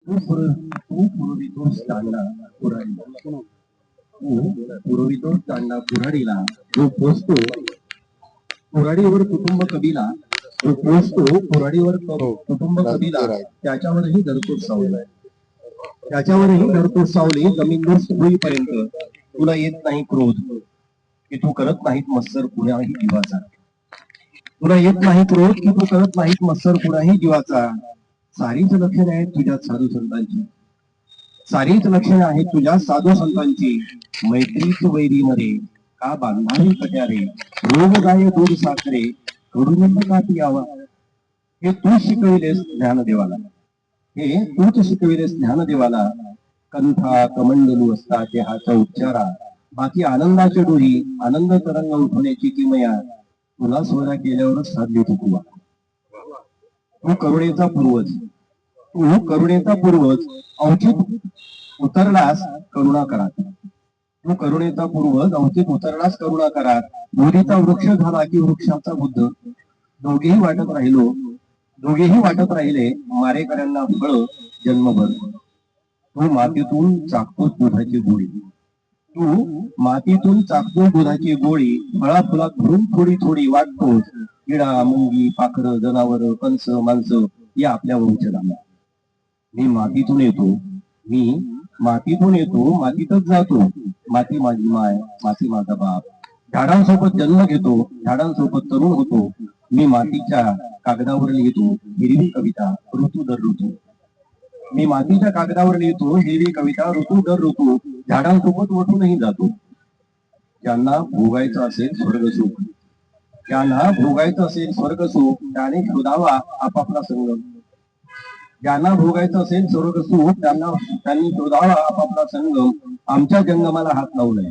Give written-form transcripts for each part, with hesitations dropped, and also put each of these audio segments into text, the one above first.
पुरवितोस दांडा कुऱ्हाडीला, जो पोचतो कुऱ्हाडीवर कुटुंब कबीला, जो पोचतो कुऱ्हाडीवर कुटुंब कबीला, त्याच्यावरही धरतोस सावली, त्याच्यावरही धरतोस सावली. जमीनदोस्त होईपर्यंत तुला येत नाही क्रोध, की तू करत नाहीत मत्सर कुणाही जीवाचा. तुला येत नाही क्रोध, की तू करत नाहीत मत्सर कुणाही जीवाचा. सारीच लक्षणे आहेत तुझ्या साधू संतांची, सारीच लक्षणे आहेत तुझ्या साधू संतांची. मैत्रीच वैरीमध्ये का बांधावी कट्यारे, रोग गाय दूध साखरे कडून का पियावा. हे तू शिकविलेस ज्ञानदेवाला, हे तूच शिकविलेस ज्ञानदेवाला. कंठा कमंडलू असता देहाचा उच्चारा, बाकी आनंदाच्या डोही आनंद तरंग उठवण्याची किमया तुला सोहरा केल्यावरच साधली तुकुवा. तू करुणेचा पूर्वज, तू करुणेचा पूर्वज. अवचित उतरलास करुणा करा, तू करुणेचा पूर्वज. अवचित उतरलास करुणा करा. बोधीचा वृक्ष झाला की वृक्षाचा बुद्ध. दोघेही वाटत राहिलो, दोघेही वाटत राहिले मारेकऱ्यांना फळ जन्मभर. तू मातीतून चाकतोस दुधाची गोळी, तू मातीतून चाकतोस दुधाची गोळी. फळा फुलात भरून थोडी थोडी वाटतोस. किडा मुंगी पाखर जनावर कंस माणसं या आपल्या वंशजाला. मी मातीतून येतो, मी मातीतून येतो, मातीतच जातो. माती माझी माय, माती माझा बाप. झाडांसोबत जन्म घेतो, झाडांसोबत तरुण होतो. मी मातीच्या कागदावर लिहितो हिरवी कविता ऋतू दर ऋतू. मी मातीच्या कागदावर लिहितो हिरवी कविता ऋतू दर ऋतू. झाडांसोबत वठूनही जातो. ज्यांना भोगायचं असेल स्वर्ग सुख, ज्यांना भोगायचं असेल स्वर्ग सुख, त्याने शोधावा आपापला संगम. ज्यांना भोगायचं असेल स्वर्ग सुख, त्यांनी शोधावा आपापला संगम. आमच्या जंगमाला हात लावू नये,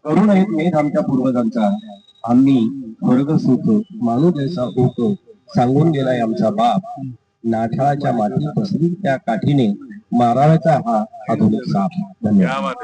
करू नयेत मेध आमच्या पूर्वजांचा. आम्ही स्वर्ग सुख मानू जैसा होतो, सांगून गेलाय आमचा बाप. नाठाळाच्या माती पसरी त्या काठीने मारायचा हा आधुनिक साप. धन्यवाद.